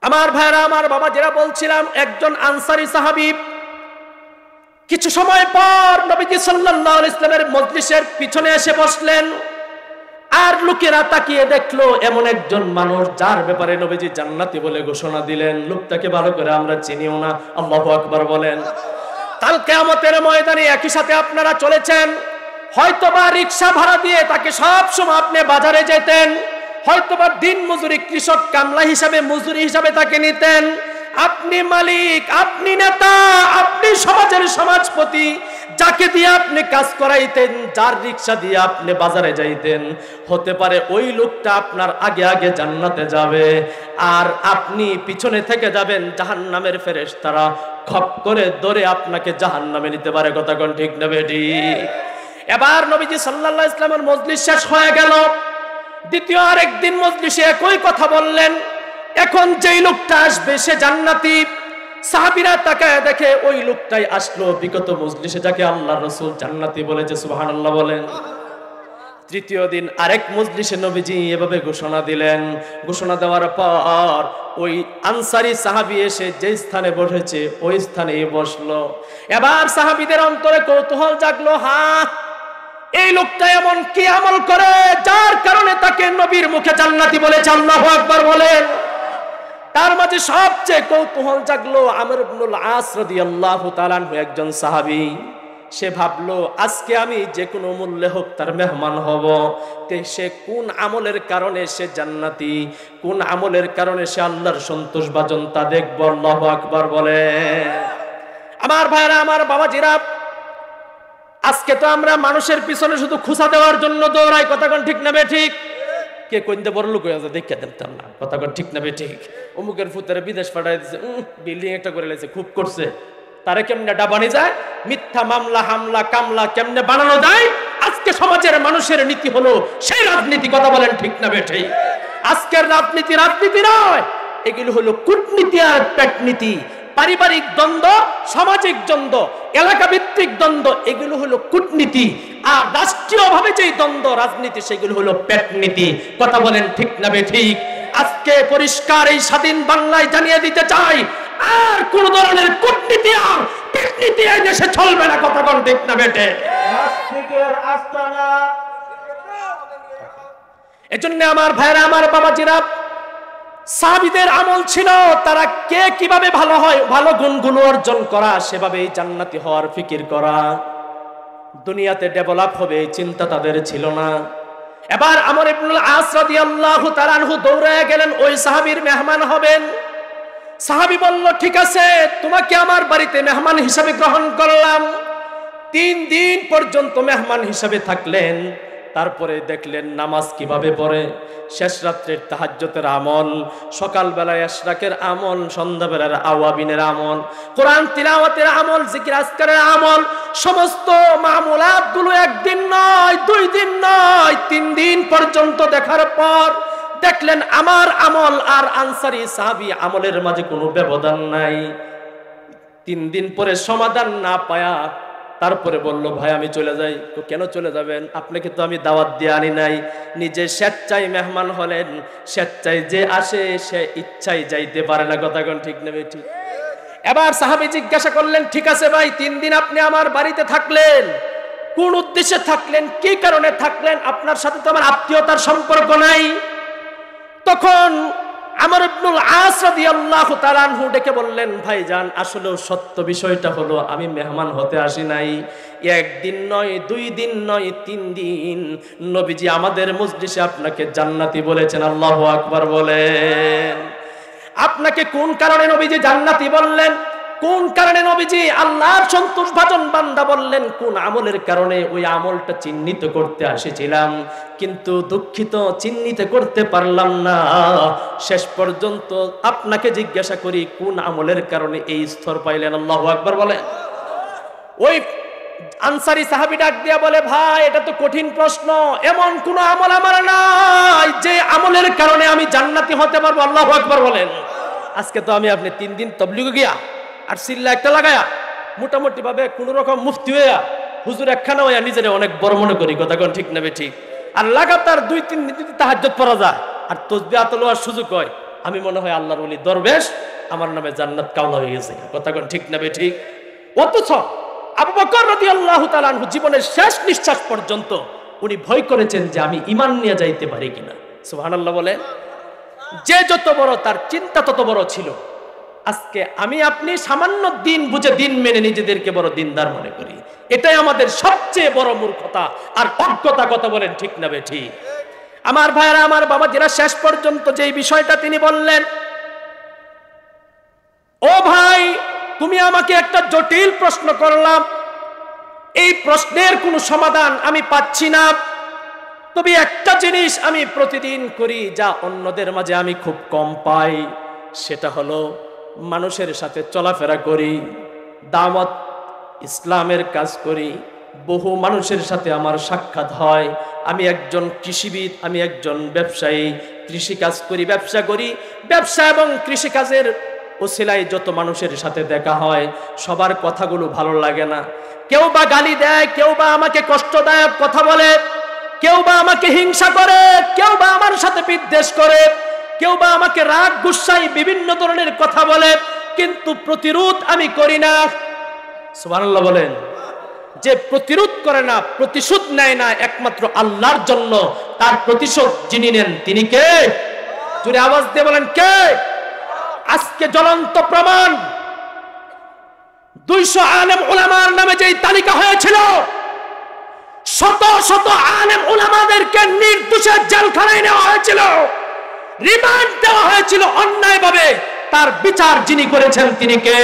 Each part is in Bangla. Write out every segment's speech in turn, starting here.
আমার ভাইরা, আমার বাবা, যারা বলছিলাম, একজন আনসারী সাহাবী কিছু সময় পর নবীজি সাল্লাল্লাহু আলাইহি ওয়াসাল্লামের মজলিসের পিছনে এসে বসলেন। আর লোকেরা তাকিয়ে দেখলো এমন একজন মানুষ যার ব্যাপারে নবীজি জান্নাতি বলে ঘোষণা দিলেন। লোকটাকে ভালো করে আমরা চিনিও না। আল্লাহু আকবার বলেন। কাল কিয়ামতের ময়দানে একই সাথে আপনারা চলেছেন, হয়তোবা রিকশা ভাড়া দিয়ে তাকে সব সময় আপনি বাজারে যেতেন, হয়তোবা দিন মজুরি কৃষক কামলা হিসাবে মজুরি হিসাবে তাকে নিতেন। আপনি মালিক, আপনি নেতা, আপনি সমাজের সমাজপতি, যাকে দিয়ে আপনি কাজ করাইতেন, যার রিকশা দিয়ে আপনি বাজারে যাইতেন, হতে পারে ওই লোকটা আপনার আগে আগে জান্নাতে যাবে আর আপনি পিছনে থেকে যাবেন। জাহান্নামের ফেরেশতারা খপ করে ধরে আপনাকে জাহান্নামে নিতে পারে। কথা কোন ঠিক না বেঠিক? এবার নবীজি সাল্লাল্লাহু আলাইহি ওয়াসাল্লামের মজলিস শেষ হয়ে গেল। দ্বিতীয় আরেকদিন মজলিসে একই কথা বললেন। এখন যেই লোকটা আসবে সে জান্নাতি। সাহাবীরা তাকায় দেখে ওই লোকটাই আসলো বিগত মজলিসে যাকে আল্লাহর রাসূল জান্নাতি বলেছে। সুবহানাল্লাহ বলেন। তৃতীয় দিন আরেক মজলিসে নবীজি এভাবে ঘোষণা দিলেন। ঘোষণা দেওয়ার পর ওই আনসারী সাহাবী এসে যে স্থানে বসেছে ওই স্থানেই বসলো। এবার সাহাবীদের অন্তরে কৌতূহল জাগলো, হ্যাঁ, এই লোকটা এমন কি আমল করে যার কারণে তাকে নবীর মুখে জান্নাতি বলেছে? আল্লাহু আকবার বলেন। তার মাঝে সবচেয়ে কৌতূহল জাগলো আমর ইবনুল আস রাদিয়াল্লাহু তাআলা আনহু, একজন সাহাবী। সে ভাবলো আজকে আমি যে কোনো মূল্যে হোক তার মেহমান হব। সে কোন আমলের কারণে সে জান্নাতি, কোন আমলের কারণে সে আল্লাহর সন্তোষ ভাজন তা দেখব। আল্লাহু আকবার বলে। আমার ভাইরা, আমার বাবাজিরা, আজকে তো আমরা মানুষের পিছনে শুধু খুশা দেওয়ার জন্য দৌড়াই। কথা কোন ঠিক না বেঠিক? কে কইতে বড় লোক হয়ে আছে দেখে দেখতাম না। কথা কোন ঠিক না বেঠিক? অমুকের ফুতের বিদেশ পাঠাই দিচ্ছে, বিল্ডিং একটা করে লেছে, খুব করছে, তারে কেমনে ডাবানি যায়, মিথ্যা মামলা হামলা কামলা কেমনে বানানো যায়। আজকে সমাজের মানুষের নীতি হলো সেই রাজনীতি। কথা বলেন ঠিক না বেঠিক? আজকের রাজনীতি রাজনীতি নয়, এগুলো হলো কূটনীতি আর পেটনীতি। পারিবারিক দ্বন্দ্ব, সামাজিক দ্বন্দ্ব, এলাকা ভিত্তিক দ্বন্দ্ব, এগুলো হলো কূটনীতি। আর রাষ্ট্রীয়ভাবে যেই দ্বন্দ্ব রাজনীতি, সেগুলো হলো পেটনীতি। কথা বলেন ঠিক না বেঠিক? আজকে পরিষ্কার এই স্বাধীন বাংলায় জানিয়ে দিতে চাই, আর কোন ধরনের কূটনীতি আর পেটনীতি এই দেশে চলবে না। কথা কোন ঠিক না বেঠে? এজন্য আমার ভাইরা, আমার বাবাজিরা, সাহাবীদের আমল ছিল তারা কে কিভাবে ভালো হয়, ভালো গুণগুলো অর্জন করা, সেভাবেই জান্নাতি হওয়ার ফিকির করা। দুনিয়াতে ডেভেলপ হবে এই চিন্তা তাদের ছিল না। এবার আমর ইবনুল আস রাদিয়াল্লাহু তাআলা আনহু দৌড়ে গেলেন, ওই সাহাবীর মেহমান হবেন। সাহাবী বলল, ঠিক আছে, তোমাকে আমার বাড়িতে মেহমান হিসাবে গ্রহণ করলাম। 3 দিন পর্যন্ত মেহমান হিসাবে থাকলেন। তারপরে দেখলেন নামাজ কিভাবে পড়ে, শেষ রাত্রের তাহাজ্জুদের আমল, সকালবেলায় ইশরাকের আমল, সন্ধ্যাবেলার আওয়াবিনের আমল, কোরআন তিলাওয়াতের আমল, জিকির আজকারের আমল, সমস্ত মামুলাতগুলো একদিন নয়, 2 দিন নয়, 3 দিন পর্যন্ত দেখার পর দেখলেন আমার আমল আর আনসারী সাহাবী আমলের মাঝে কোনো ব্যবধান নাই। 3 দিন পরে সমাধান না পায়া তারপরে বলল, ভাই আমি চলে যাই। তো কেন চলে যাবেন? আপনাকে তো আমি দাওয়াত দিয়ে আনি নাই। নিজে স্বেচ্ছায় মেহমান হলেন। স্বেচ্ছায় যে আসে সে ইচ্ছায় যাইতে পারে না। কথা কোন ঠিক না বেঠিক? এবার সাহাবী জিজ্ঞাসা করলেন, ঠিক আছে ভাই, 3 দিন আপনি আমার বাড়িতে থাকলেন, কোন উদ্দেশ্যে থাকলেন, কি কারণে থাকলেন? আপনার সাথে তো আমার আত্মীয়তার সম্পর্ক নাই। তখন আমর ইবনুল আস রাদিয়াল্লাহু তাআলা আনহু ডেকে বললেন, ভাইজান, আসলে সত্য বিষয়টা হলো আমি মেহমান হতে আসি নাই। 1 দিন নয়, 2 দিন নয়, 3 দিন নবীজি আমাদের মজলিসে আপনাকে জান্নাতি বলেছেন। আল্লাহু আকবার বলেন। আপনাকে কোন কারণে নবীজি জান্নাতি বললেন? কোন কারণে নবীজি আল্লাহর সন্তোষভাজন বান্দা বললেন? কোন আমলের কারণে? ওই আমলটা চিহ্নিত করতে এসেছিলাম, কিন্তু দুঃখিত চিহ্নিত করতে পারলাম না। শেষ পর্যন্ত আপনাকে জিজ্ঞাসা করি, কোন আমলের কারণে এই স্তর পাইলেন? আল্লাহু আকবার বলেন। ওই আনসারী সাহাবী ডাক দিয়া বলে, ভাই এটা তো কঠিন প্রশ্ন, এমন কোন আমল আমার নাই যে আমলের কারণে আমি জান্নাতি হতে পারবো। আল্লাহু আকবার বলেন। আজকে তো আমি আপনি 3 দিন তাবলীগে গিয়া আর সিল্লা একটা লাগায়া মোটামুটি ভাবে কোন রকম মুফতি হইয়া হুজুর একখানা হইয়া নিজের অনেক বড় মনে করি। কথা কোন ঠিক না বেঠিক? আর লাগাতার 2-3 দিন তাহাজ্জুদ পড়া যায় আর তাসবিহ তোলার সুযোগ হয়, আমি মনে হয় আল্লাহর ওলি দরবেশ, আমার নামে জান্নাত কাওলা হয়ে গেছে। কথা কোন ঠিক না ঠিক? অথচ আবু বকর রাদিয়াল্লাহু তাআলা আনহু জীবনের শেষ নিঃশ্বাস পর্যন্ত উনি ভয় করেছেন যে আমি ঈমান নিয়ে যাইতে পারি কিনা। সুবহানাল্লাহ বলে। যে যত বড় তার চিন্তা তত বড় ছিল। আজকে আমি আপনি সামান্য দিন বুঝে দিন মেনে নিজেদেরকে বড় দিনদার মনে করি। এটাই আমাদের সবচেয়ে বড় মূর্খতা আর অজ্ঞতা। কথা বলেন ঠিক না ঠিক? আমার ভাইরা, আমার বাবা যারা শেষ পর্যন্ত যে বিষয়টা তিনি বললেন, ও ভাই তুমি আমাকে একটা জটিল প্রশ্ন করলাম, এই প্রশ্নের কোনো সমাধান আমি পাচ্ছি না, তবে একটা জিনিস আমি প্রতিদিন করি যা অন্যদের মাঝে আমি খুব কম পাই, সেটা হলো মানুষের সাথে চলাফেরা করি, দাওয়াত ইসলামের কাজ করি, বহু মানুষের সাথে আমার সাক্ষাৎ হয়। আমি একজন কৃষিবিদ, আমি একজন ব্যবসায়ী, কৃষিকাজ করি, ব্যবসা করি। ব্যবসা এবং কৃষিকাজের ওসিলায় যত মানুষের সাথে দেখা হয় সবার কথাগুলো ভালো লাগে না। কেউ বা গালি দেয়, কেউ বা আমাকে কষ্টদায়ক কথা বলে, কেউ বা আমাকে হিংসা করে, কেউ বা আমার সাথে বিদ্বেষ করে, কেউ বা আমাকে রাগ গুসায় বিভিন্ন ধরনের কথা বলে, কিন্তু প্রতিরোধ আমি করি না। সুবহানাল্লাহ বলেন। যে প্রতিরোধ করে না, প্রতিশোধ নেয় না, একমাত্র আল্লাহর জন্য তার প্রতিশোধ যিনি নেন তিনি কে? জোরে আওয়াজ দিয়ে বলেন কে? আজকে জ্বলন্ত প্রমাণ, 200 আলেম উলামার নামে যেই তালিকা হয়েছিল, শত শত আলেম উলামাদেরকে নির্দোষে জেলখানায় নেওয়া হয়েছিল, রিমান্ড দেওয়া হয়েছিল অন্যায়ভাবে। তার বিচার যিনি করেছেন তিনি কে?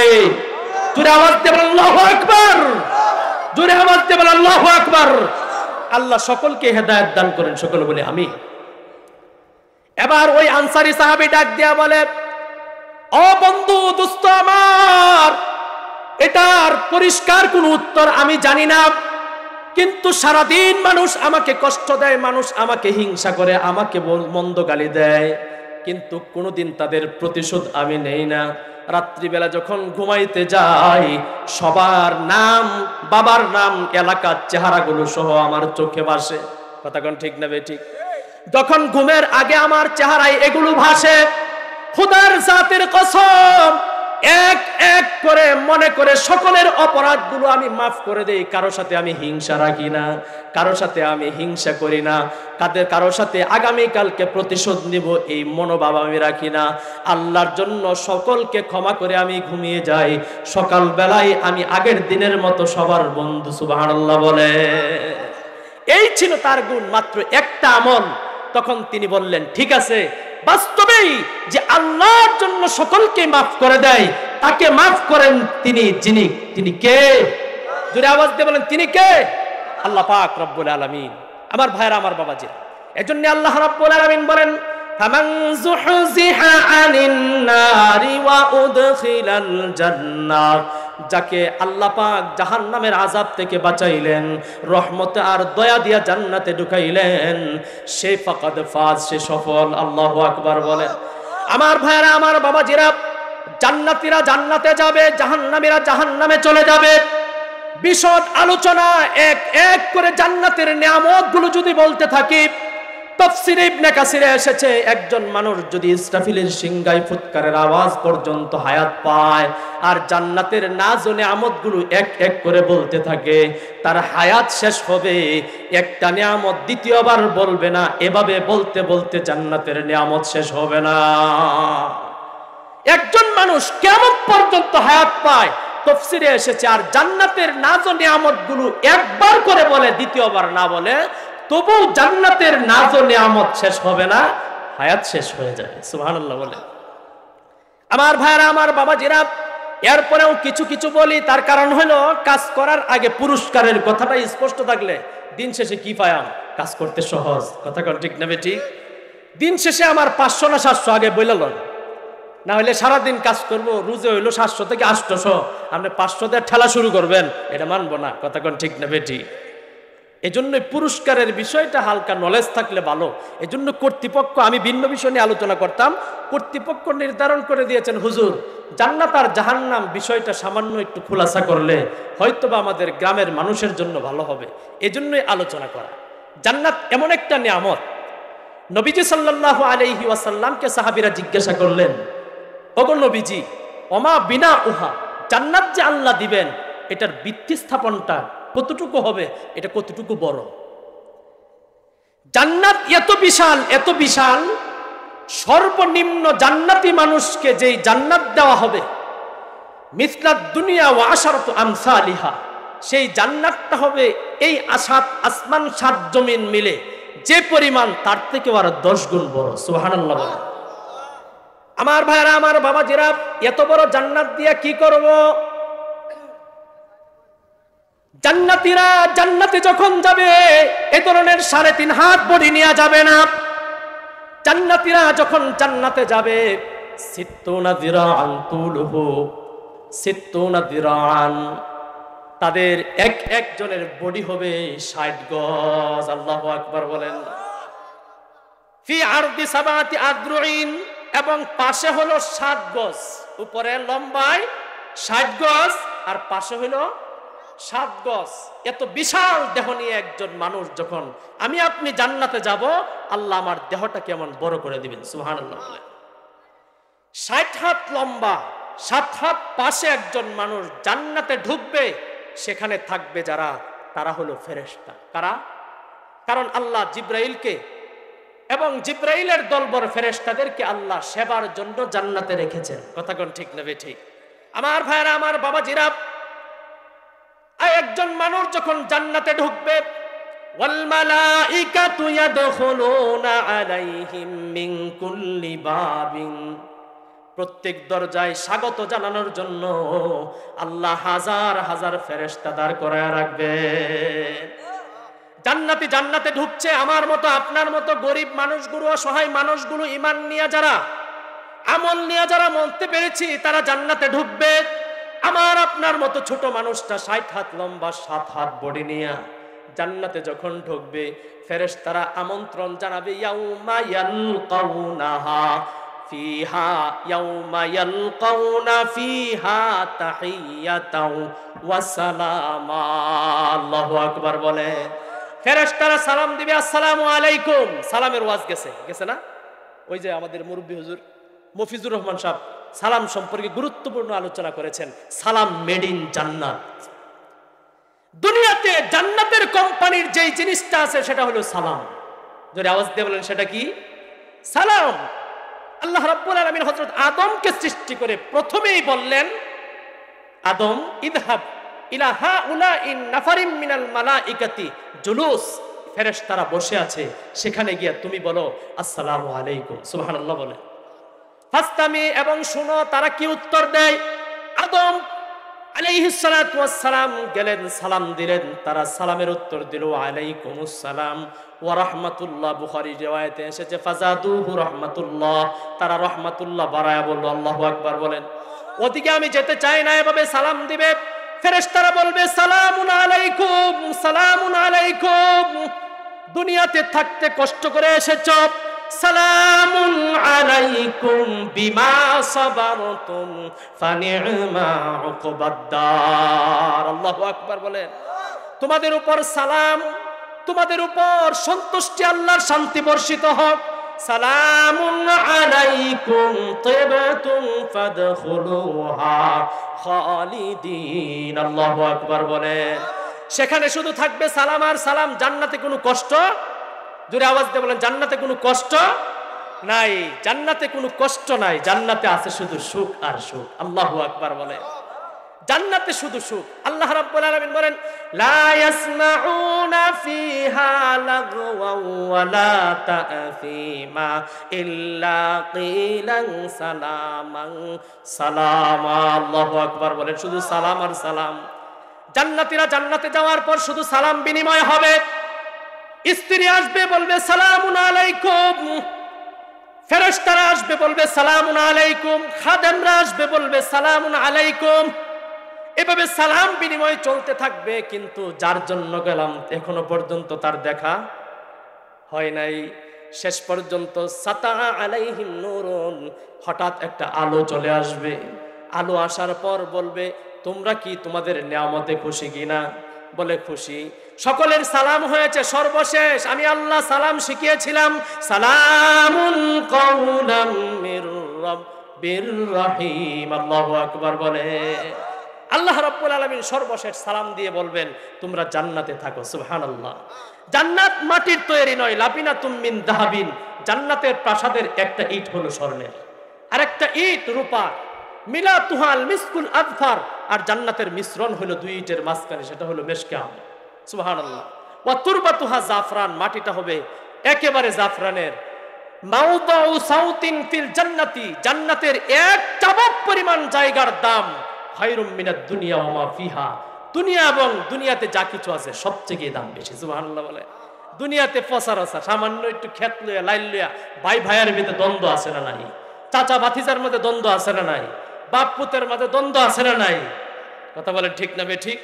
জোরে আওয়াজ দিয়ে বলেন আল্লাহু আকবার। জোরে আওয়াজ দিয়ে বলেন আল্লাহু আকবার। আল্লাহ সকলকে হেদায়েত দান করেন, সকলে বলে আমিন। এবার ওই আনসারী সাহাবী ডাক দিয়া বলে, ও বন্ধু, দোস্ত আমার, এটার পরিষ্কার কোন উত্তর আমি জানি না, কিন্তু সারাদিন মানুষ আমাকে কষ্ট দেয়, মানুষ আমাকে হিংসা করে, আমাকে মন্দ গালি দেয়, কিন্তু কোনোদিন তাদের প্রতিশোধ আমি নেই না। রাত্রিবেলা যখন ঘুমাইতে যাই সবার নাম, বাবার নাম, এলাকার চেহারাগুলো সহ আমার চোখে ভাসে। কথা কোন ঠিক না ঠিক? যখন ঘুমের আগে আমার চেহারায় এগুলো ভাসে, খোদার জাতের কসম, এক এক করে মনে করে সকলের অপরাধগুলো আমি মাফ করে দেই। কারো সাথে আমি হিংসা রাখি না, কারো সাথে আমি হিংসা করি না, কারো সাথে আগামীকালকে প্রতিশোধ নিব এই মনোভাব আমি রাখি না। আল্লাহর জন্য সকলকে ক্ষমা করে আমি ঘুমিয়ে যাই। সকালবেলায় আমি আগের দিনের মতো সবার বন্ধু। সুবহানাল্লাহ বলে। এই ছিল তার গুণ, মাত্র একটা আমল। তখন তিনি বললেন, ঠিক আছে, বাস্তবেই যে আল্লাহর জন্য সকলকে মাফ করে দেয়, তাকে মাফ করেন তিনি কে? জোরে আওয়াজ দিয়ে বলেন তিনি কে? আল্লাহ পাক রব্বুল আলামিন। আমার ভাইরা, আমার বাবাজি, এজন্য আল্লাহ রব্বুল আলামিন বলেন, ফামান যুহজিহা আনিন নারি ওয়া উদখিলাল জান্নাহ, যাকে আল্লাহ পাক জাহান্নামের আযাব থেকে বাঁচাইলেন, রহমতে আর দয়া দিয়া জান্নাতে ঢুকাইলেন, সে ফাকাদ ফাজ, সে সফল। আল্লাহু আকবার বলেন। আমার ভাইরা, আমার বাবাজিরা, জান্নাতীরা জান্নাতে যাবে, জাহান্নামীরা জাহান্নামে চলে যাবে। বিশদ আলোচনা, এক এক করে জান্নাতের নিয়ামতগুলো যদি বলতে থাকি, তাফসীরে ইবনে কাসিরে এসেছে, একজন মানুষ যদি ইসরাফিলের সিংগায় ফুৎকারের আওয়াজ পর্যন্ত হায়াত পায় আর জান্নাতের নাজ ও নিয়ামতগুলো এক এক করে বলতে থাকে, তার হায়াত শেষ হবে, একটা নিয়ামত দ্বিতীয়বার বলবে না। এভাবে বলতে বলতে জান্নাতের নিয়ামত শেষ হবে না। একজন মানুষ কিয়ামত পর্যন্ত হায়াত পায়, তাফসীরে এসেছে, আর জান্নাতের নাজ ও নিয়ামতগুলো একবার করে বলে, দ্বিতীয়বার না বলে, তবু জান্নাতের নাজ ও নিয়ামত শেষ হবে না, হায়াত শেষ হয়ে যাবে। সুবহানাল্লাহ বলে। আমার ভাইরা, আমার বাবাজিরা, এরপরেও কিছু কিছু বলি, তার কারণ হলো কাজ করার আগে পুরস্কারের কথাটা স্পষ্ট থাকলে দিন শেষে কি পায়াম? কাজ করতে সহজ। কথা কোন ঠিক না ঠিক? দিন শেষে আমার 500 না 700 আগে বলল, না হলে সারাদিন কাজ করব, রোজে হইলো 700 থেকে 800, আপনি 500 দিয়ে ঠেলা শুরু করবেন, এটা মানবো না। কথা কোন ঠিক না ঠিক? এজন্য পুরস্কারের বিষয়টা হালকা নলেজ থাকলে ভালো। এজন্য কর্তৃপক্ষ, আমি ভিন্ন বিষয় নিয়ে আলোচনা করতাম, কর্তৃপক্ষ নির্ধারণ করে দিয়েছেন, হুজুর জান্নাত আর জাহান্নাম বিষয়টা সামান্য একটু খোলাসা করলে হয়তোবা আমাদের গ্রামের মানুষের জন্য ভালো হবে। এজন্যই আলোচনা করা। জান্নাত এমন একটা নিয়ামত, নবীজি সাল্লাল্লাহু আলাইহি ওয়াসাল্লামকে সাহাবীরা জিজ্ঞাসা করলেন, ওগো নবীজি, ওমা বিনা উহা, জান্নাত যে আল্লাহ দিবেন এটার ভিত্তি স্থাপনটা কতটুকু হবে, এটা কতটুকু বড়? জান্নাত এত বিশাল, এত বিশাল, সর্বনিম্ন জান্নাতি মানুষকে যেই জান্নাত দেওয়া হবে মিসলাদ দুনিয়া ওয়া আশারাতু আমসালিহা, সেই জান্নাতটা হবে এই সাত আসমান সাত জমিন মিলে যে পরিমাণ, তার থেকে আরো 10 গুণ বড়। সুবহানাল্লাহ বলেন। আমার ভাইরা, আমার বাবাজিরা, এত বড় জান্নাত দিয়া কি করব? জান্নাতীরা জান্নাতে যখন যাবে এ ধরনের 3.5 হাত বডি নিয়ে যাবে না। জান্নাতীরা যখন জান্নাতে যাবে 60 যিরাআন তুলহু, 60 যিরাআন, তাদের এক একজনের বডি হবে 60 গজ। আল্লাহু আকবার বলেন। ফি আরদি 7 আযরুইন, এবং পাশে হলো 7 গজ, উপরে লম্বায় 60 গজ আর পাশে হলো 7 গজ। এত বিশাল দেহ নিয়ে একজন মানুষ যখন আমি আপনি জান্নাতে যাব, আল্লাহ আমার দেহটা কেমন বড় করে দিবেন। সুবহানাল্লাহ বলেন। 60 হাত লম্বা, 7 হাত পাশে একজন মানুষ জান্নাতে ঢুকবে, সেখানে থাকবে যারা, তারা হলো ফেরেশতা। কারা? কারণ আল্লাহ জিব্রাইলকে এবং জিব্রাইলের দলবর ফেরেশতাদেরকে আল্লাহ সেবার জন্য জান্নাতে রেখেছেন। কথা কোন ঠিক না ঠিক? আমার ভাইরা, আমার বাবাজিরা, একজন মানুষ যখন জান্নাতে ঢুকবে, ওয়াল মালাইকাতু ইয়াদখুলুনা আলাইহিম মিন কুল্লি বাবিন, প্রত্যেক দরজায় স্বাগত জানানোর জন্য আল্লাহ হাজার হাজার ফেরেশতা দাঁড় করায় রাখবে। জান্নাতি জান্নাতে ঢুকছে, আমার মতো আপনার মতো গরিব মানুষগুলো, অসহায় মানুষগুলো, ঈমান নিয়ে যারা, আমল নিয়ে যারা মরতে পেরেছি, তারা জান্নাতে ঢুকবে। আমার আপনার মতো ছোট মানুষটা 60 হাত লম্বা, 7 হাত বডি নিয়ে জান্নাতে যখন ঢুকবে, ফেরেশতারা আমন্ত্রণ জানাবে, ইয়াউমা ইয়ালকাউনাহা ফিহা, ইয়াউমা ইয়ালকাউনা ফিহা তাহিয়াতাও ওয়া সালামা। আল্লাহু আকবার বলে। ফেরেশতারা সালাম দিবে, আসসালামু আলাইকুম। সালামের ওয়াজ গেছে না? ওই যে আমাদের মুরব্বী হুজুর মফিজুর রহমান সাহেব সালাম সম্পর্কে গুরুত্বপূর্ণ আলোচনা করেছেন। সালাম মেড ইন জান্নাত। দুনিয়াতে জান্নাতের কোম্পানির যেই জিনিসটা আছে সেটা হলো সালাম। যদি আওয়াজ দিয়ে বলেন সেটা কি? সালাম। আল্লাহ রাব্বুল আলামিন হযরত আদমকে সৃষ্টি করে প্রথমেই বললেন, আদম ইযহাব ইলা হাউলাইন নাফারিম মিনাল মালাইকাতি জুলুস, ফেরেশতারা বসে আছে, সেখানে গিয়ে তুমি বলো আসসালামু আলাইকুম। সুবহানাল্লাহ বলে। ফাস্তামি, এবং শুনো তারা কি উত্তর দেয়। আদম আলাইহিস সালাতু ওয়াস সালাম গেলেন, সালাম দিলেন, তারা সালামের উত্তর দিল আলাইকুমুস সালাম ওয়া রাহমাতুল্লাহ। বুখারী riwayate এসেছে ফাজাদুহু রাহমাতুল্লাহ, তারা রাহমাতুল্লাহ বাড়ায়া বলল। আল্লাহু আকবার বলেন। ওদিকে আমি যেতে চাই না, এভাবে সালাম দিবে, ফেরেশতারা বলবে সালামুন আলাইকুম, সালামুন আলাইকুম, দুনিয়াতে থাকতে কষ্ট করে এসেছো, সালামুন আলাইকুম বিমা সাবারতুম ফানি'মা উকবাদ্দার। আল্লাহু আকবার বলেন। তোমাদের উপর সালাম, তোমাদের উপর সন্তুষ্টি, আল্লাহর শান্তি বর্ষিত হোক। সালামুন আলাইকুম তিবতুম ফাদখুলুহা খালিদিন। আল্লাহু আকবার বলেন। সেখানে শুধু থাকবে সালাম আর সালাম। জান্নাতে কোনো কষ্ট, জোরে আওয়াজ দিয়ে বলেন, জান্নাতে কোনো কষ্ট নাই। জান্নাতে কোনো কষ্ট নাই, জান্নাতে আছে শুধু সুখ আর সুখ। আল্লাহু আকবার বলে। জান্নাতে শুধু সুখ। আল্লাহ রাব্বুল আলামিন বলেন, লা ইয়াসমাউনা ফিহা লাগওয়া ওয়ালা তা'সীমা ইল্লা কিলান সালামান সালামা। আল্লাহু আকবার বলেন। শুধু সালাম আর সালাম। জান্নাতীরা জান্নাতে যাওয়ার পর শুধু সালাম বিনিময় হবে। স্ত্রী আসবে বলবে সালামুন আলাইকুম, ফেরেশতারা আসবে বলবে সালামুন আলাইকুম, খাদেমরা আসবে বলবে সালামুন আলাইকুম। এভাবে সালাম বিনিময় চলতে থাকবে। কিন্তু যার জন্য গেলাম এখনো পর্যন্ত তার দেখা হয় নাই। শেষ পর্যন্ত সাতা আলাইহিম নূরুন, হঠাৎ একটা আলো চলে আসবে। আলো আসার পর বলবে, তোমরা কি তোমাদের নিয়ামতে খুশি কিনা? বলে খুশি। সকলের সালাম হয়েছে, সর্বশেষ আমি আল্লাহ সালাম শিখিয়েছিলাম, সালামুন কাওলাম মির রাব্বির রহিম। আল্লাহু আকবার বলে। আল্লাহ রাব্বুল আলামিন সর্বশেষ সালাম দিয়ে বলবেন তোমরা জান্নাতে থাকো। সুবহানাল্লাহ। জান্নাত মাটির তৈরি নয়, লাবিনাতুম মিন যাহাবিন। জান্নাতের প্রাসাদের একটা ইট হলো স্বর্ণের, আর একটা ইট রূপার। মিলাতুহাল মিসকুল আযফার। আর জান্নাতের মিশ্রণ হলো দুই ইটের মাঝখানে, সেটা হলো মেশকাম। সুবহানাল্লাহ। ওয়া তুরবাতুহা জাফরান। মাটিটা হবে একেবারে জাফরানের। মাউদাউ সাউতিন ফিল জান্নাতি। জান্নাতের এক চাবক পরিমাণ জায়গার দাম খায়রুম মিনাদ দুনিয়া ওয়া মা ফিহা। দুনিয়া এবং দুনিয়াতে যা কিছু আছে সবচেয়ে দাম বেশি। সুবহানাল্লাহ বলে। দুনিয়াতে পচারচা, সামান্য একটু ক্ষেত লইয়া লাইল লইয়া ভাই ভাইয়ের ভিতরে দ্বন্দ্ব আছে না নাই? চাচা ভাতিজার মধ্যে দ্বন্দ্ব আছে না নাই? বাপ পুতের মধ্যে দ্বন্দ্ব আছে না নাই? কথা বলেন ঠিক না বেঠিক?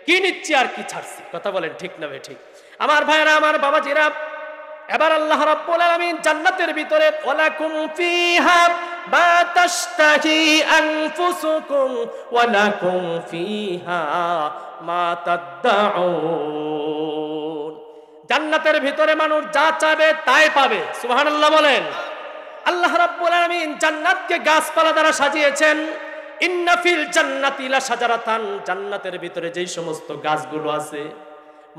কি নিচ্ছি আর কি ছাড়ছি? কথা বলেন ঠিক না বেঠিক? আমার ভাইরা, আমার বাবাজিরা, এবার আল্লাহ রাব্বুল আলামিন জান্নাতের ভিতরে ওয়ালাকুম ফিহা মা তাশতাহি আনফুসুকুম ওয়ালাকুম ফিহা মা তাদউন। জান্নাতের ভিতরে মানুষ যা চাবে তাই পাবে। সুবহানাল্লাহ বলেন। আল্লাহ রাব্বুল আলামিন জান্নাতকে গাছপালা দ্বারা সাজিয়েছেন। ইন্না ফিল জান্নাতি লা শাজারাতান। জান্নাতের ভিতরে যেই সমস্ত গাছগুলো আছে,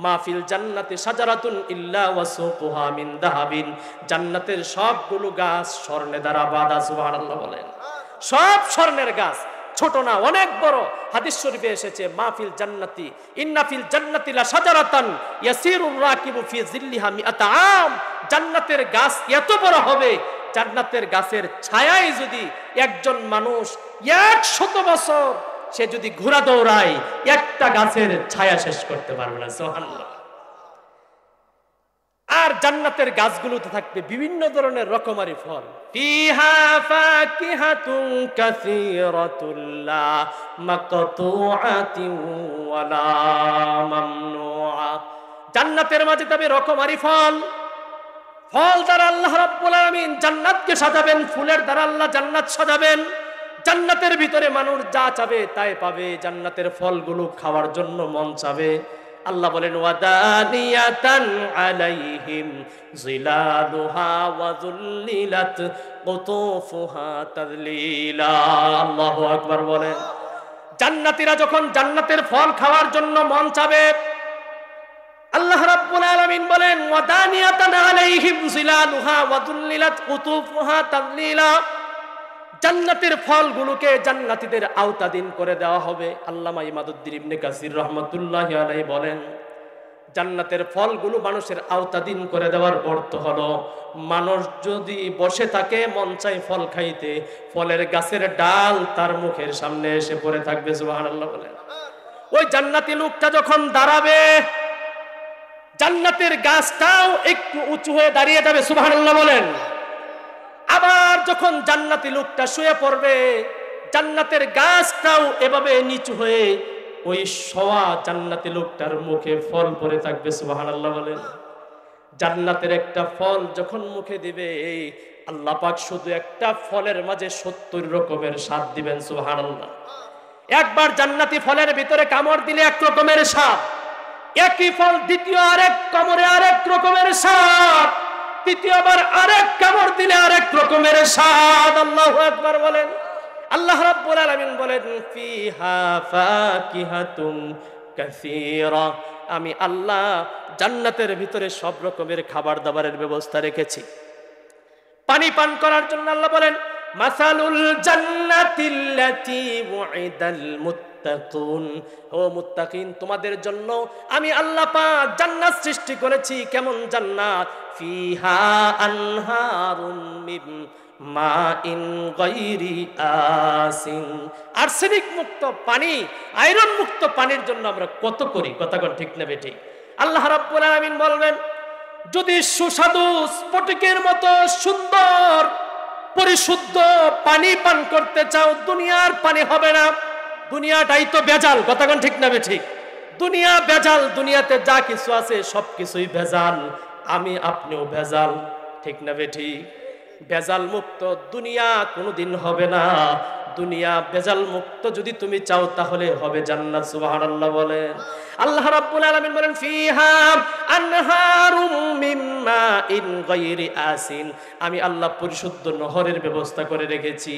মাহফিল জান্নাতি শাজারাতুন ইল্লা ওয়াসুকুহা মিন যাহাবিন। জান্নাতের সবগুলো গাছ স্বর্ণে দ্বারা বাঁধা। সুবহানাল্লাহ বলেন। সব স্বর্ণের গাছ, ছোট না অনেক বড়। হাদিস শরীফে এসেছে মাহফিল জান্নাতি ইন্না ফিল জান্নাতি লা শাজারাতান ইয়াসিরুর রাকিবু ফি জিল্লিহা মিআতা আম। জান্নাতের গাছ এত বড় হবে, জান্নাতের গাছের ছায়ায় যদি একজন মানুষ 100 বছর সে যদি ঘোড়া দৌড়ায়, একটা গাছের ছায়া শেষ করতে পারবে না। সুবহানাল্লাহ। আর জান্নাতের গাছগুলোতে থাকবে বিভিন্ন ধরনের রকমারি ফল। ফিহা ফাকিহাতুন কাসীরাতুল লা মাকতুআতিন ওয়ালা মামনুআ। জান্নাতের মাঝে তবে রকমারি ফল। ফল দ্বারা আল্লাহ রাব্বুল আলামিন জান্নাতকে সাজাবেন, ফুলের দ্বারা আল্লাহ জান্নাত সাজাবেন। জান্নাতের ভিতরে মানুষ যা চাবে তাই পাবে। জান্নাতের ফলগুলো খাওয়ার জন্য মন চাবে। আল্লাহ বলেন ওয়াদানিয়াতান আলাইহিম জিলালুহা ওয়া যুল্লিলাত কুতুফুহা তাযলিলা। আল্লাহু আকবার বলেন। জান্নাতীরা যখন জান্নাতের ফল খাওয়ার জন্য মন চাবে, আল্লাহ রাব্বুল আলামিন বলেন ওয়াদানিয়াতান আলাইহিম জিলালুহা ওয়া যুল্লিলাত কুতুফুহা তাযলিলা। জান্নাতের ফলগুলোকে জান্নাতীদের আওতাধীন করে দেওয়া হবে। আল্লামা ইমাদুদ্দিন ইবনে কাসির রাহমাতুল্লাহি আলাইহি বলেন, জান্নাতের ফলগুলো মানুষের আওতাধীন করে দেওয়ার অর্থ হলো, মানুষ যদি বসে থাকে মন চাই ফল খাইতে, ফলের গাছের ডাল তার মুখের সামনে এসে পড়ে থাকবে। সুবহানাল্লাহ বলেন। ওই জান্নাতি লোকটা যখন দাঁড়াবে, জান্নাতের গাছটাও একটু উঁচু হয়ে দাঁড়িয়ে যাবে। সুবহানাল্লাহ বলেন। আবার যখন জান্নাতি লোকটা শুয়ে পড়বে, জান্নাতের গাছটাও এভাবে নিচু হয়ে ওই শোয়া জান্নাতি লোকটার মুখে ফল পড়ে থাকবে। সুবহানাল্লাহ বলেন। জান্নাতের একটা ফল যখন মুখে দিবে, আল্লাহ পাক শুধু একটা ফলের মাঝে 70 রকমের স্বাদ দিবেন। সুবহানাল্লাহ। একবার জান্নাতি ফলের ভিতরে কামড় দিলে এক রকমের স্বাদ, একই ফল দ্বিতীয় আরেক কামড়ে আরেক রকমের স্বাদ, তৃতীয়বার আরেক কামড় দিলে আরেক রকমের স্বাদ। আল্লাহু আকবার বলেন। আল্লাহ রাব্বুল আলামিন বলেন ফিহা ফাকিহাতুন কাসীরা। আমি আল্লাহ জান্নাতের ভিতরে সব রকমের খাবার দাবারের ব্যবস্থা রেখেছি। পানি পান করার জন্য আল্লাহ বলেন মাসালুল জান্নাতিল্লাতী উইদাল মুত্তাকুন। ও মুত্তাকিন, তোমাদের জন্য আমি আল্লাহ পাক জান্নাত সৃষ্টি করেছি। কেমন জান্নাত? ফিহা আনহারুম মিন মাইন গায়রি আসিন। আর্সেনিক মুক্ত পানি, আয়রন মুক্ত পানির জন্য আমরা কত করি, কথা কোন ঠিক না বেঠিক? আল্লাহ রাব্বুল আলামিন বলবেন, যদি সুস্বাদু স্ফটিকের মতো সুন্দর পরিশুদ্ধ পানি পান করতে চাও, দুনিয়ার পানি হবে না। দুনিয়াটাই তো ভেজাল, কথা কোন ঠিক না বেঠিক? দুনিয়া ভেজাল, দুনিয়াতে যা কিছু আছে সবকিছুই ভেজাল। আমি আপনিও ভেজাল, ঠিক না বেঠিক? ভেজাল মুক্ত দুনিয়া কোনোদিন হবে না। দুনিয়া ভেজাল মুক্ত যদি তুমি চাও তাহলে হবে জান্নাত। সুবহানাল্লাহ বলেন। আল্লাহ রাব্বুল আলামিন বলেন ফিহা আনহারুম মিন মাইন গায়রি আসিন, আমি আল্লাহ পরিশুদ্ধ নহরের ব্যবস্থা করে রেখেছি।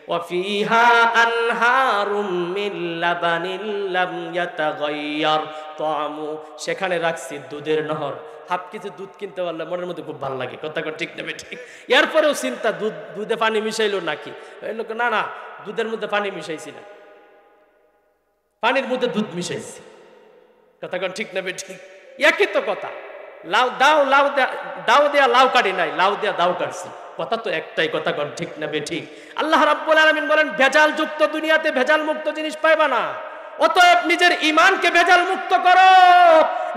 ওয়া ফিহা আনহারুম মিন লাবানিল লাম ইয়াতাগায়্যার তা'মু, সেখানে রাখছি দুধের নহর। হাফ কিছু দুধ কিনতে পারলে মনের মধ্যে খুব ভালো লাগে, কথা ঠিক নেবে ঠিক। এরপরেও চিন্তা দুধে পানি মিশাইলো নাকি, লোক না না দুধের মধ্যে পানি মিশাইছি না, পানির মধ্যে দুধ মিশাইছি, কথা ঠিক নেবে ঠিক। একই তো কথা, লাউ দাও লাউ দাও দেয়া লাউ কাটি নাই, লাউ দেয়া দাও কাটছি, কথা তো একটাই, কথা ঠিক নেবে ঠিক। আল্লাহ রাব্বুল আলামিন বলেন ভেজাল যুক্ত দুনিয়াতে ভেজাল মুক্ত জিনিস পাইবা না। অতএব নিজের ঈমানকে ভেজাল মুক্ত করো,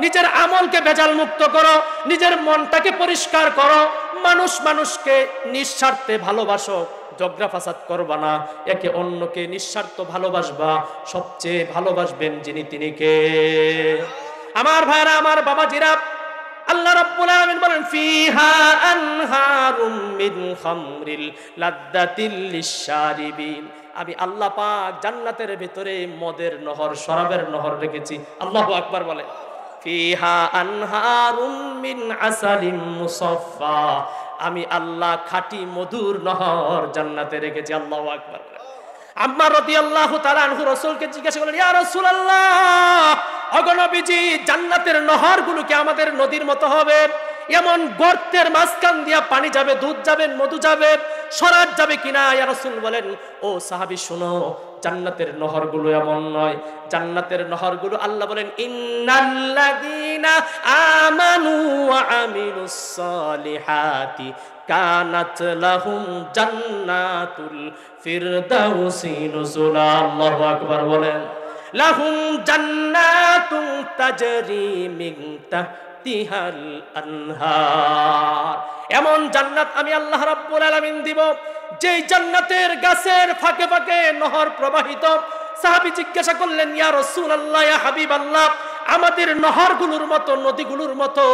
নিজের আমলকে ভেজাল মুক্ত করো, নিজের মনটাকে পরিষ্কার করো, মানুষকে নিঃস্বার্থে ভালোবাসো, ঝগড়া ফাসাদ করবা না, একে অন্যকে নিঃস্বার্থ ভালোবাসবা। সবচেয়ে ভালোবাসবেন যিনি তিনি কে? আমার ভাইরা, আমার বাবাজিরা, আল্লাহ রাব্বুল আলামিন বলেন ফিহা আনহারুম মিন খামরিল লাদ্দাতিল লিশশারিবিন, আমি আল্লাহ পাক জান্নাতের ভিতরে মদের নহর, শরাবের নহর রেখেছি। আল্লাহু আকবার বলেন। ফিহা আনহারুম মিন আসালিম মুসাফফা, আমি আল্লাহ খাঁটি মধুর নহর জান্নাতে রেখেছি। আল্লাহু আকবার। আম্মা রাদিয়াল্লাহু তাআলা আনহু রাসূলকে জিজ্ঞাসা করলেন, ইয়া রাসূলুল্লাহ, ওগো নবীজি, জান্নাতের নহরগুলো কি আমাদের নদীর মতো হবে? এমন গর্তের মাঝখান দিয়া পানি যাবে, দুধ যাবে, মধু যাবে, শরাব যাবে কিনা? ইয়া রাসূল বলেন, ও সাহাবী শুনো, জান্নাতের নহরগুলো এমন নয়। জান্নাতের নহরগুলো আল্লাহ বলেন ইন্নাল্লাযীনা আমানু ওয়া আমিলুস সালিহাতি কানাত লাহুম জান্নাতুল ফিরদাউসি নুজুলা। আল্লাহু আকবার বলেন। লাহুম জান্নাতুন তাজরি মিন তাহতিহাল আনহার, এমন জান্নাত আমি আল্লাহ রাব্বুল আলামিন দিব যেই জান্নাতের গাছের ফাঁকে ফাঁকে নহর প্রবাহিত। সাহাবী জিজ্ঞাসা করলেন, ইয়া রাসূলুল্লাহ, ইয়া হাবিবাল্লাহ, আমাদের নহরগুলোর মতো, নদীগুলোর মতো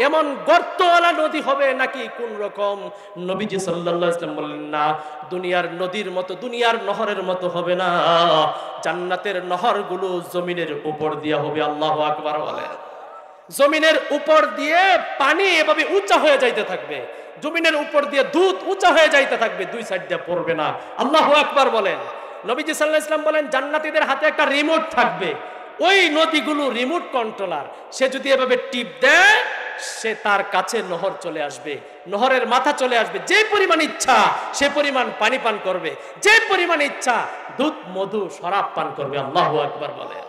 এমন গর্তওয়ালা নদী হবে নাকি কোন রকম? নবীজি সাল্লাল্লাহু আলাইহি ওয়াসাল্লাম বললেন, না, দুনিয়ার নদীর মতো, দুনিয়ার নহরের মতো হবে না। জান্নাতের নহরগুলো জমিনের উপর দিয়ে হবে। আল্লাহু আকবার বলেন। জমিনের উপর দিয়ে পানি এভাবে উঁচা হয়ে যাইতে থাকবে, জমিনের উপর দিয়ে দুধ উঁচা হয়ে যাইতে থাকবে, দুই সাইড দিয়ে পড়বে না। আল্লাহু আকবার বলেন। নবীজি সাল্লাল্লাহু আলাইহি ওয়াসাল্লাম বলেন, জান্নাতীদের হাতে একটা রিমোট থাকবে, ওই নদীগুলো রিমোট কন্ট্রোলার, সে যদি এভাবে টিপ দেয়, সে তার কাছে নহর চলে আসবে, নহরের মাথা চলে আসবে, যে পরিমাণ ইচ্ছা সে পরিমাণ পানি পান করবে, যে পরিমাণ ইচ্ছা দুধ, মধু, শরাব পান করবে। আল্লাহু আকবার বলেন।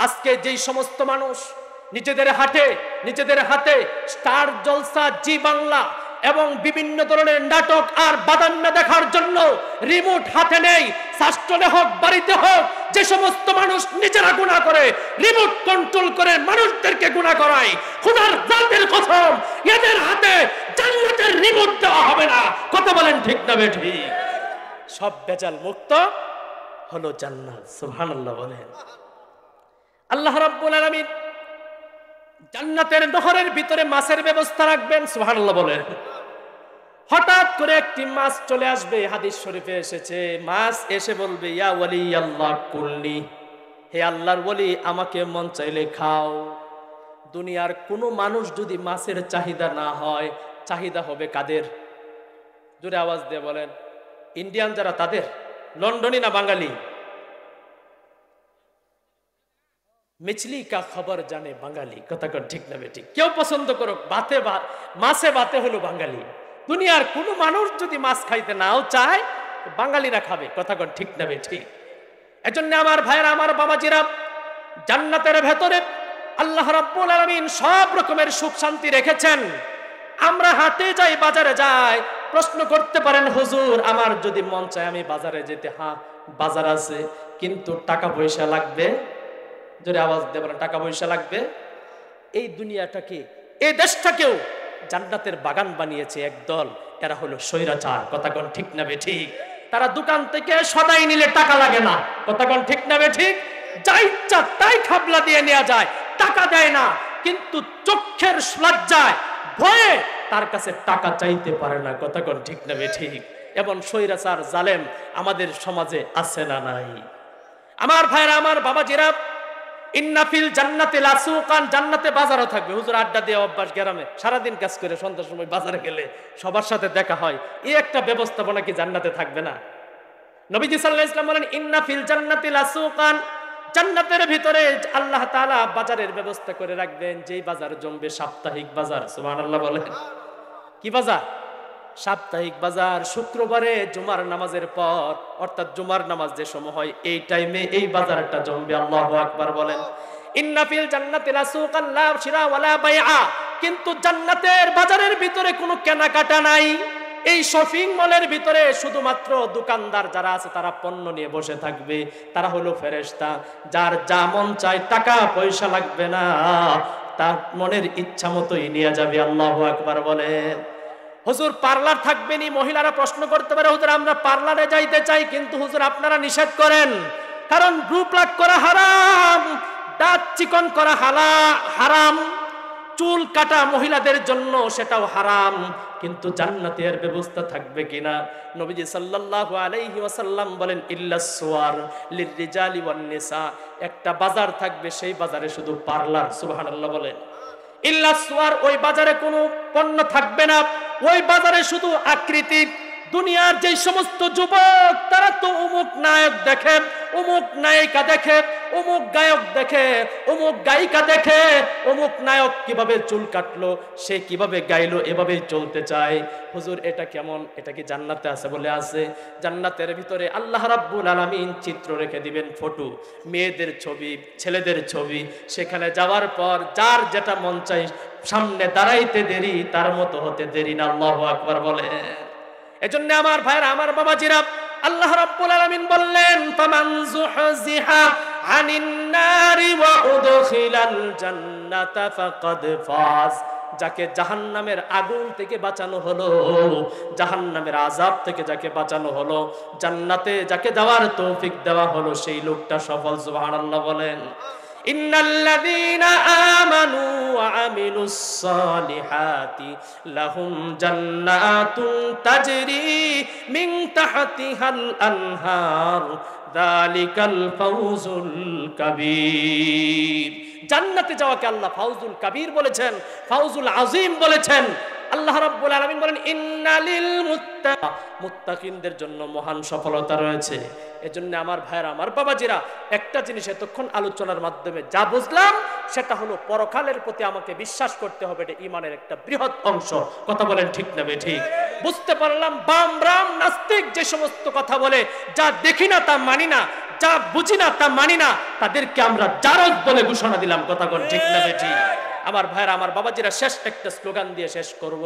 আজকে যেই সমস্ত মানুষ নিজেদের হাতে স্টার জলসা, জি বাংলা এবং বিভিন্ন ধরনের নাটক আর বাদান্না দেখার জন্য রিমোট হাতে নেই, শাস্ত্রে হোক বাড়িতে হোক, যে সমস্ত মানুষ নিজেরা গুনাহ করে, রিমোট কন্ট্রোল করে মানুষদেরকে গুনাহ করায়, খোদার জাতের কসম, এদের হাতে জান্নাতের রিমোট দেওয়া হবে না। কথা বলেন ঠিক না বেঠিক? সব ভেজাল মুক্ত হলো জান্নাত। সুবহানাল্লাহ বলেন। আল্লাহ রাব্বুল আলামিন জান্নাতের নহরের ভিতরে মাছের ব্যবস্থা রাখবেন। সুবহানাল্লাহ বলেন। হঠাৎ করে একটি মাছ চলে আসবে, হাদিস শরীফে এসেছে, মাছ এসে বলবে, ইয়া ওয়ালি আল্লাহ কুল্লি, হে আল্লাহর ওলি, আমাকে মন চাইলে খাও। দুনিয়ার কোনো মানুষ যদি মাছের চাহিদা না হয়, চাহিদা হবে কাদের? জোরে আওয়াজ দিয়ে বলেন। ইন্ডিয়ান যারা তাদের, লন্ডনী না বাঙালি? মিছলি কা খবর জানে বাঙালি। কথা ঠিক না বেঠিক? কেউ পছন্দ করুক, মাছে ভাতে হলো বাঙালি। দুনিয়ার কোন মানুষ যদি মাছ খাইতে নাও চায়, বাঙালিরা খাবে। কথা ঠিক না বেঠিক? এজন্য আমার ভাইরা, আমার বাবাজিরা, জান্নাতের ভেতরে আল্লাহ রাব্বুল আলামিন সব রকমের সুখ শান্তি রেখেছেন। আমরা হাটে যাই, বাজারে যাই, প্রশ্ন করতে পারেন, হুজুর আমার যদি মন চায় আমি বাজারে যেতে, হ্যাঁ বাজার আছে, কিন্তু টাকা পয়সা লাগবে। জোরে আওয়াজ দিয়ে বলেন, টাকা পয়সা লাগবে। এই দুনিয়াটাকে, এই দেশটাকেও জান্নাতের বাগান বানিয়েছে একদল, এরা হলো স্বৈরাচার। কথা ঠিক না বেঠিক? তারা দোকান থেকে সদাই নিলে টাকা লাগে না। কথা ঠিক না বেঠিক? যা ইচ্ছা তাই খাবলা দিয়ে নেওয়া যায়, টাকা দেয় না। কিন্তু চোখের লজ্জায়, ভয়ে তার কাছে টাকা চাইতে পারে না। কথা ঠিক না বেঠিক? এবং স্বৈরাচার জালেম আমাদের সমাজে আছে না নাই? আমার ভাইরা, আমার বাবাজিরা, ইন্না ফিল জান্নাতি লাসুকান, জান্নাতে বাজারও থাকবে। হুজুর আড্ডা দিয়ে অভ্যাস, গ্রামে সারাদিন কাজ করে সন্ধ্যার সময় বাজারে গেলে সবার সাথে দেখা হয়, এই একটা ব্যবস্থাপনা কি জান্নাতে থাকবে না? নবীজি সাল্লাল্লাহু আলাইহি ওয়াসাল্লাম বলেন, ইন্না ফিল জান্নাতি লাসুকান, জান্নাতের ভিতরে আল্লাহ তাআলা বাজারের ব্যবস্থা করে রাখবেন, যেই বাজার জমবে সাপ্তাহিক বাজার। সুবহানাল্লাহ বলেন। কি বাজার? সাপ্তাহিক বাজার। শুক্রবারে জুমার নামাজের পর, অর্থাৎ জুমার নামাজ যে সময় হয় এই টাইমে এই বাজারটা জমবে। আল্লাহু আকবার বলেন। ইন্না ফিল জান্নাতি লাসুকান লা শিরা ওয়ালা বাইআ, কিন্তু জান্নাতের বাজারের ভিতরে কোনো কেনাকাটা নাই। এই শপিং মলের ভিতরে শুধুমাত্র দোকানদার যারা আছে তারা পণ্য নিয়ে বসে থাকবে, তারা হলো ফেরেশতা। যার যা মন চায়, টাকা পয়সা লাগবে না, তার মনের ইচ্ছা মতোই নিয়ে যাবে। আল্লাহু আকবার বলেন। হুজুর পার্লার থাকবে নি? মহিলারা প্রশ্ন করতে পারে, হুজুর আমরা পার্লারে যাইতে চাই, কিন্তু হুজুর আপনারা নিষেধ করেন, কারণ রূপ লাগ করা হারাম, দাঁত চিকন করা হারাম, চুল কাটা মহিলাদের জন্য সেটাও হারাম। কিন্তু জান্নাতের ব্যবস্থা থাকবে কিনা? নবীজি সাল্লাল্লাহু আলাইহি ওয়াসাল্লাম বলেন, ইল্লাস সুওয়ার লিররিজালি ওয়ান নিসা, একটা বাজার থাকবে, সেই বাজারে শুধু পার্লার। সুবহানাল্লাহ বলেন। ইল্লাস সুওয়ার, ওই বাজারে কোনো পণ্য থাকবে না, ওই বাজারে শুধু আকৃতি। দুনিয়ার যে সমস্ত যুবক তারা তো অমুক নায়ক দেখে, অমুক নায়িকা দেখে, অমুক গায়ক দেখে, অমুক গায়িকা দেখে, অমুক নায়ক কিভাবে চুল কাটলো, সে কিভাবে গাইলো, এভাবেই চলতে চায়। হুজুর এটা কেমন? এটা কি জান্নাতে আছে? বলে আছে। জান্নাতের ভিতরে আল্লাহ রাব্বুল আলামিন চিত্র রেখে দিবেন, ফটো, মেয়েদের ছবি, ছেলেদের ছবি। সেখানে যাওয়ার পর যার যেটা মন চাই, সামনে দাঁড়াইতে দেরি, তার মতো হতে দেরি না। আল্লাহু আকবার বলে। এজন্য আমার ভাইরা, আমার বাবাজিরা, আল্লাহ রাব্বুল আলামিন বললেন, ফামান যুহজিহা আনিন নারি ওয়া উদখিলাল জান্নাতা ফাকাদ ফাজ, যাকে জাহান্নামের আগুন থেকে বাঁচানো হলো, জাহান্নামের আযাব থেকে যাকে বাঁচানো হলো, জান্নাতে যাকে যাওয়ার তৌফিক দেওয়া হলো, সেই লোকটা সফল। সুবহানাল্লাহ বলেন। ইন্নাল্লাযীনা আমানু ওয়া আমিলুস সালিহাতি লাহুম জান্নাতুন তাজরি মিন তাহতিহাল আনহার যালিকাল ফাউজুল কাবীর। জান্নাতে যাওয়াকে আল্লাহ ফাউজুল কাবীর বলেছেন, ফাউজুল আযীম বলেছেন। আল্লাহ রাব্বুল আলামিন বলেন, ইন্নালিল মুত্তাকিনদের জন্য মহান সফলতা রয়েছে। এজন্য আমার ভাইরা, আমার বাবাজিরা, একটা জিনিস এতক্ষণ আলোচনার মাধ্যমে যা বুঝলাম সেটা হলো পরকালের প্রতি আমাকে বিশ্বাস করতে হবে, এটা ঈমানের একটা বৃহৎ অংশ। কথা বলেন ঠিক না বেঠিক? বুঝতে পারলাম বামরাম নাস্তিক যে সমস্ত কথা বলে, যা দেখি না তা মানি না, যা বুঝি না তা মানি না, তাদেরকে আমরা জারজ বলে ঘোষণা দিলাম। কথা বলেন ঠিক না বেঠিক? আমার ভাইরা, আমার বাবাজিরা, শেষ একটা স্লোগান দিয়ে শেষ করব।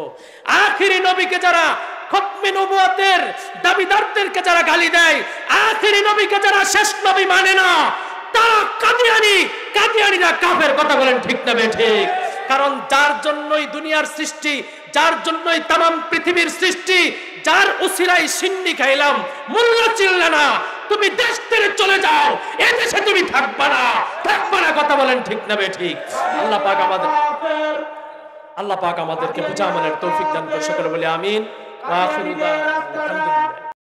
আখিরি নবীকে যারা, খতমে নবুয়তের দাবিদারদেরকে যারা গালি দেয়, আখিরি নবীকে যারা শেষ নবী মানে না, তারা কাদিয়ানীরা কাফের। কথা বলেন ঠিক না বেঠিক? কারণ যার জন্যই দুনিয়ার সৃষ্টি, যার জন্যই তামাম পৃথিবীর সৃষ্টি, যার উসিলাই সিন্নি খাইলাম, মোল্লা চিল্লা না, তুমি দেশ ছেড়ে চলে যাও, এ দেশে তুমি থাকবা না। কথা বলেন ঠিক না বেঠিক? আল্লাহ পাক আমাদেরকে বুঝা আমাদের তৌফিক দান করে সকলে বলে আমিন। ওয়া আখিরু দাওয়ানা আলহামদুলিল্লাহ।